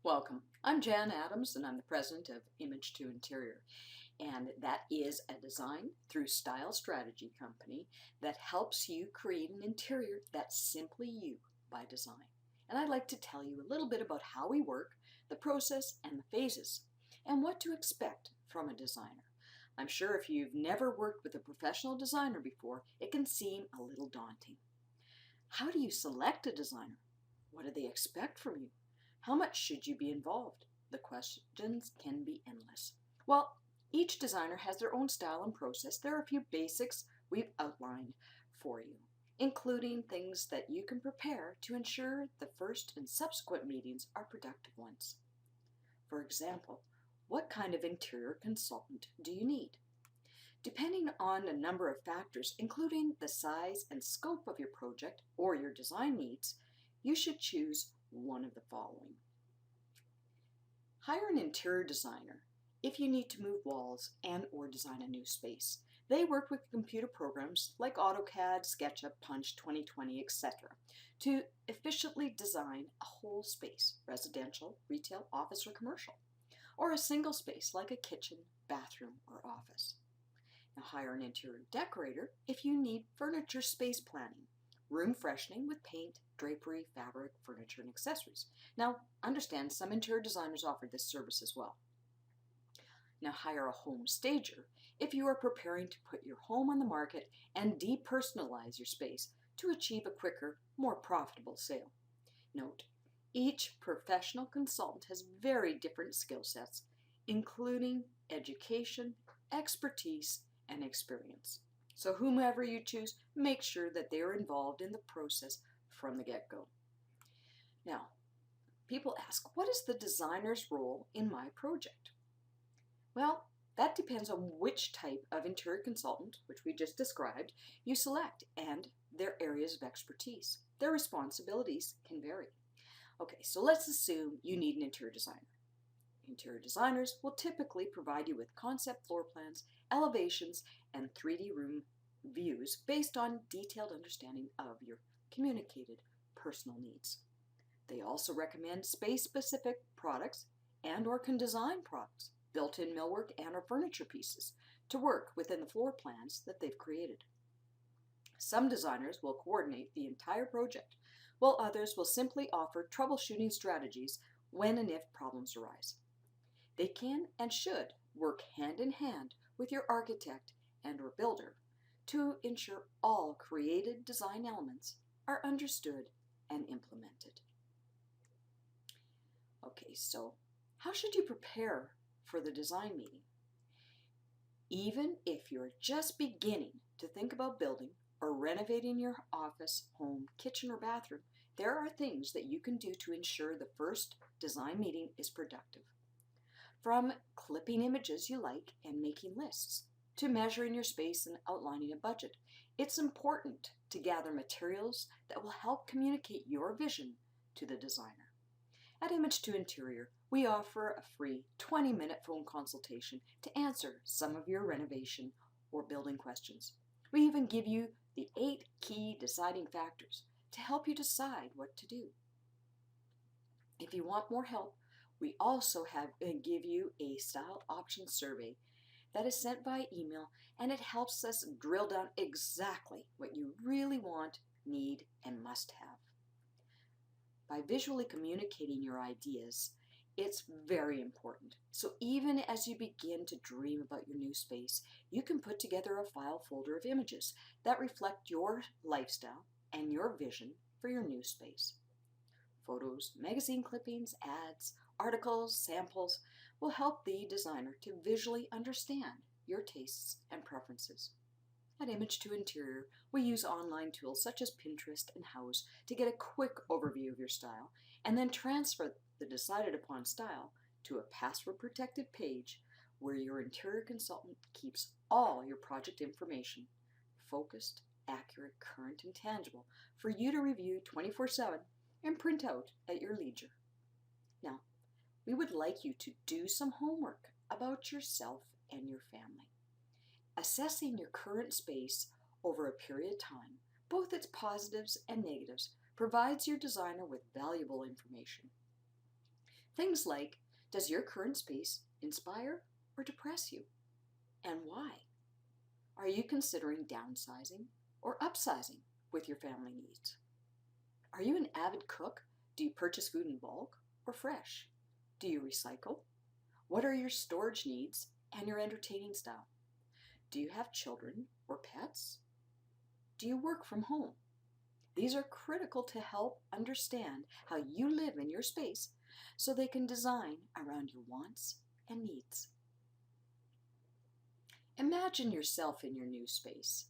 Welcome. I'm Jan Addams, and I'm the president of Image to Interior. And that is a design through style strategy company that helps you create an interior that's simply you by design. And I'd like to tell you a little bit about how we work, the process, and the phases, and what to expect from a designer. I'm sure if you've never worked with a professional designer before, it can seem a little daunting. How do you select a designer? What do they expect from you? How much should you be involved? The questions can be endless. Well, each designer has their own style and process. There are a few basics we've outlined for you, including things that you can prepare to ensure the first and subsequent meetings are productive ones. For example, what kind of interior consultant do you need? Depending on a number of factors, including the size and scope of your project or your design needs, you should choose one of the following. Hire an interior designer if you need to move walls and or design a new space. They work with computer programs like AutoCAD, SketchUp, Punch, 2020, etc. to efficiently design a whole space, residential, retail, office, or commercial, or a single space like a kitchen, bathroom, or office. Now hire an interior decorator if you need furniture space planning, room freshening with paint, drapery, fabric, furniture, and accessories. Now, understand some interior designers offer this service as well. Now, hire a home stager if you are preparing to put your home on the market and depersonalize your space to achieve a quicker, more profitable sale. Note, each professional consultant has very different skill sets, including education, expertise, and experience. So whomever you choose, make sure that they are involved in the process from the get-go. Now, people ask, what is the designer's role in my project? Well, that depends on which type of interior consultant, which we just described, you select and their areas of expertise. Their responsibilities can vary. Okay, so let's assume you need an interior designer. Interior designers will typically provide you with concept floor plans, elevations, and 3D room views based on detailed understanding of your communicated personal needs. They also recommend space-specific products and or can design products, built-in millwork and or furniture pieces to work within the floor plans that they've created. Some designers will coordinate the entire project, while others will simply offer troubleshooting strategies when and if problems arise. They can and should work hand in hand with your architect and or builder to ensure all created design elements are understood and implemented. Okay, so how should you prepare for the design meeting? Even if you're just beginning to think about building or renovating your office, home, kitchen, or bathroom, there are things that you can do to ensure the first design meeting is productive. From clipping images you like and making lists, to measuring your space and outlining a budget, it's important to gather materials that will help communicate your vision to the designer. At Image to Interior, we offer a free 20-minute phone consultation to answer some of your renovation or building questions. We even give you the 8 key deciding factors to help you decide what to do. If you want more help, we also give you a style options survey that is sent by email, and it helps us drill down exactly what you really want, need, and must have. By visually communicating your ideas, it's very important. So even as you begin to dream about your new space, you can put together a file folder of images that reflect your lifestyle and your vision for your new space. Photos, magazine clippings, ads, articles, samples will help the designer to visually understand your tastes and preferences. At Image to Interior, we use online tools such as Pinterest and House to get a quick overview of your style and then transfer the decided upon style to a password-protected page where your interior consultant keeps all your project information, focused, accurate, current, and tangible, for you to review 24/7 and print out at your leisure. Now, we would like you to do some homework about yourself and your family. Assessing your current space over a period of time, both its positives and negatives, provides your designer with valuable information. Things like, does your current space inspire or depress you? And why? Are you considering downsizing or upsizing with your family needs? Are you an avid cook? Do you purchase food in bulk or fresh? Do you recycle? What are your storage needs and your entertaining style? Do you have children or pets? Do you work from home? These are critical to help understand how you live in your space so they can design around your wants and needs. Imagine yourself in your new space.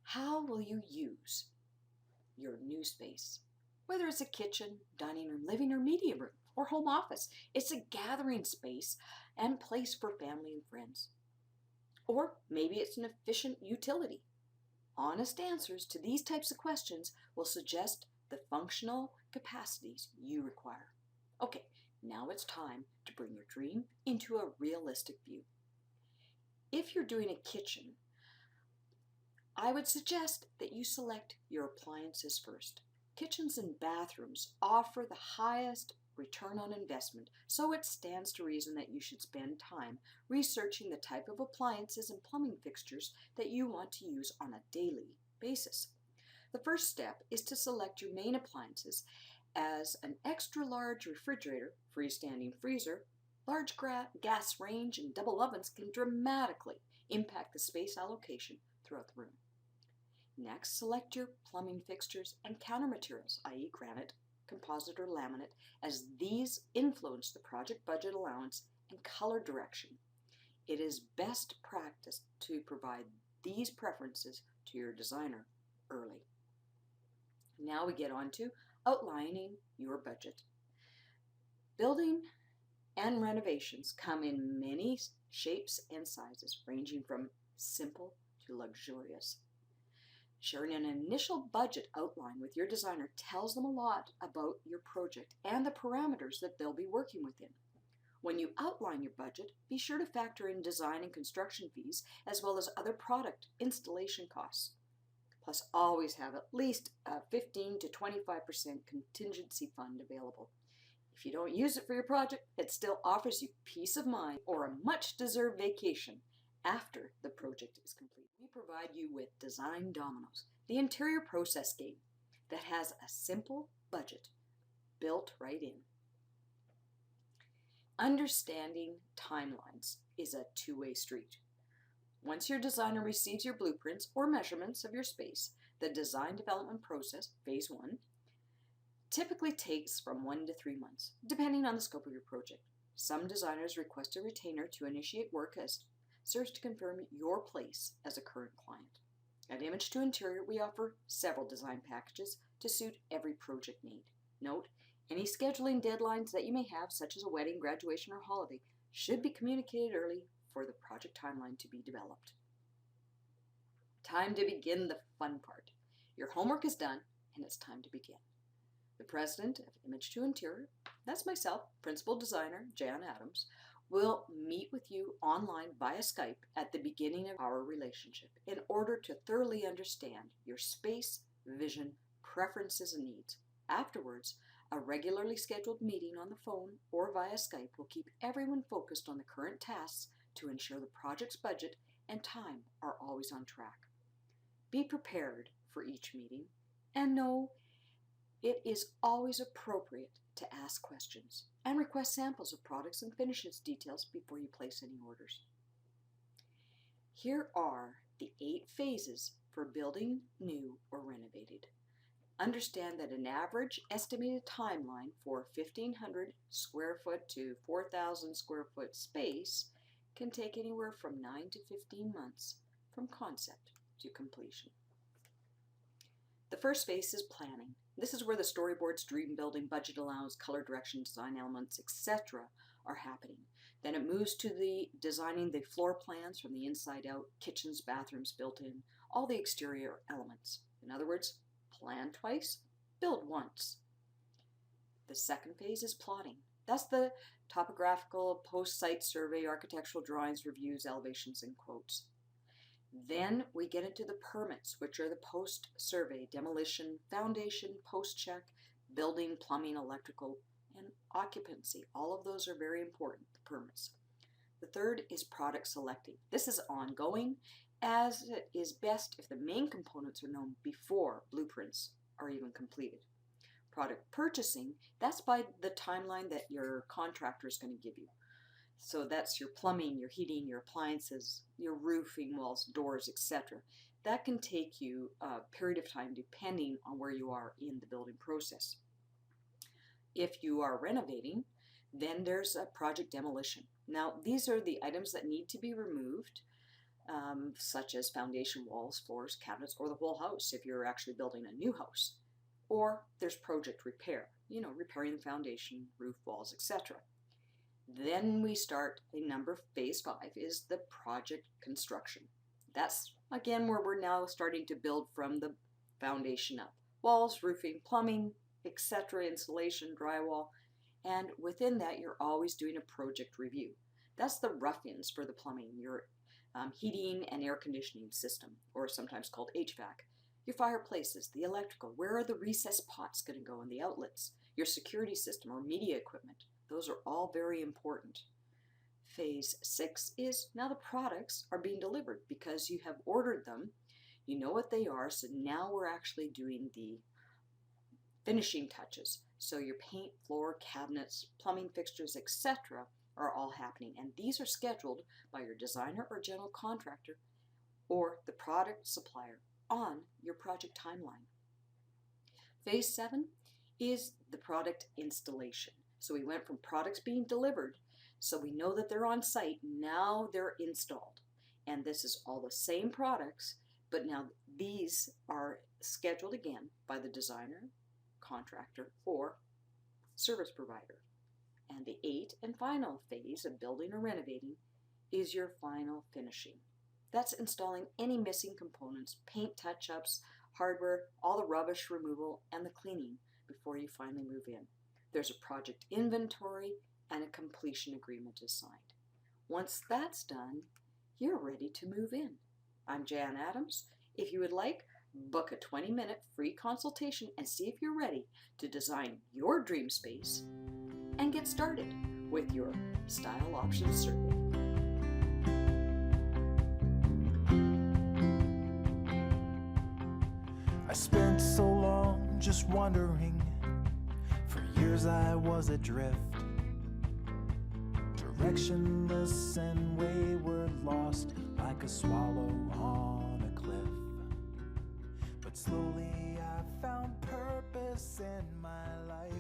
How will you use your new space? Whether it's a kitchen, dining room, living room, media room, or home office, it's a gathering space and place for family and friends. Or maybe it's an efficient utility. Honest answers to these types of questions will suggest the functional capacities you require. Okay, now it's time to bring your dream into a realistic view. If you're doing a kitchen, I would suggest that you select your appliances first. Kitchens and bathrooms offer the highest return on investment, so it stands to reason that you should spend time researching the type of appliances and plumbing fixtures that you want to use on a daily basis. The first step is to select your main appliances, as an extra large refrigerator, freestanding freezer, large gas range, and double ovens can dramatically impact the space allocation throughout the room. Next, select your plumbing fixtures and counter materials, i.e. granite, composite, or laminate, as these influence the project budget allowance and color direction. It is best practice to provide these preferences to your designer early. Now we get on to outlining your budget. Building and renovations come in many shapes and sizes, ranging from simple to luxurious. Sharing an initial budget outline with your designer tells them a lot about your project and the parameters that they'll be working within. When you outline your budget, be sure to factor in design and construction fees, as well as other product installation costs. Plus, always have at least a 15 to 25% contingency fund available. If you don't use it for your project, it still offers you peace of mind or a much-deserved vacation after the project is complete. We provide you with Design Dominoes, the interior process game that has a simple budget built right in. Understanding timelines is a two-way street. Once your designer receives your blueprints or measurements of your space, the design development process, phase 1, typically takes from 1 to 3 months, depending on the scope of your project. Some designers request a retainer to initiate work as serves to confirm your place as a current client. At Image to Interior, we offer several design packages to suit every project need. Note, any scheduling deadlines that you may have, such as a wedding, graduation, or holiday, should be communicated early for the project timeline to be developed. Time to begin the fun part. Your homework is done, and it's time to begin. The president of Image to Interior, that's myself, principal designer Jan Addams, will meet with you online via Skype at the beginning of our relationship in order to thoroughly understand your space, vision, preferences, and needs. Afterwards, a regularly scheduled meeting on the phone or via Skype will keep everyone focused on the current tasks to ensure the project's budget and time are always on track. Be prepared for each meeting and know it is always appropriate to ask questions and request samples of products and finishes details before you place any orders. Here are the 8 phases for building new or renovated. Understand that an average estimated timeline for 1,500 square foot to 4,000 square foot space can take anywhere from 9 to 15 months from concept to completion. The first phase is planning. This is where the storyboards, dream building, budget allowance, color direction, design elements, etc. are happening. Then it moves to the designing the floor plans from the inside out, kitchens, bathrooms built in, all the exterior elements. In other words, plan twice, build once. The second phase is plotting. That's the topographical, post-site survey, architectural drawings, reviews, elevations, and quotes. Then we get into the permits, which are the post-survey, demolition, foundation, post-check, building, plumbing, electrical, and occupancy. All of those are very important, the permits. The third is product selecting. This is ongoing, as it is best if the main components are known before blueprints are even completed. Product purchasing, that's by the timeline that your contractor is going to give you. So that's your plumbing, your heating, your appliances, your roofing, walls, doors, etc. That can take you a period of time depending on where you are in the building process. If you are renovating, then there's a project demolition. Now, these are the items that need to be removed, such as foundation, walls, floors, cabinets, or the whole house if you're actually building a new house. Or there's project repair, repairing the foundation, roof, walls, etc. Then we start phase 5 is the project construction. That's again where we're now starting to build from the foundation up. Walls, roofing, plumbing, etc., insulation, drywall, and within that you're always doing a project review. That's the rough-ins for the plumbing, your heating and air conditioning system, or sometimes called HVAC. Your fireplaces, the electrical, where are the recessed pots going to go in the outlets? Your security system or media equipment. Those are all very important. Phase 6 is now the products are being delivered because you have ordered them. You know what they are, so now we're actually doing the finishing touches. So your paint, floor, cabinets, plumbing fixtures, etc. are all happening, and these are scheduled by your designer or general contractor or the product supplier on your project timeline. Phase 7 is the product installation. So we went from products being delivered, so we know that they're on site, now they're installed. And this is all the same products, but now these are scheduled again by the designer, contractor, or service provider. And the 8th and final phase of building or renovating is your final finishing. That's installing any missing components, paint touch-ups, hardware, all the rubbish removal, and the cleaning before you finally move in. There's a project inventory and a completion agreement is signed. Once that's done, you're ready to move in. I'm Jan Addams. If you would like, book a 20-minute free consultation and see if you're ready to design your dream space and get started with your Style Options Survey. I spent so long just wondering. For years I was adrift, directionless and wayward, lost like a swallow on a cliff. But slowly I found purpose and my life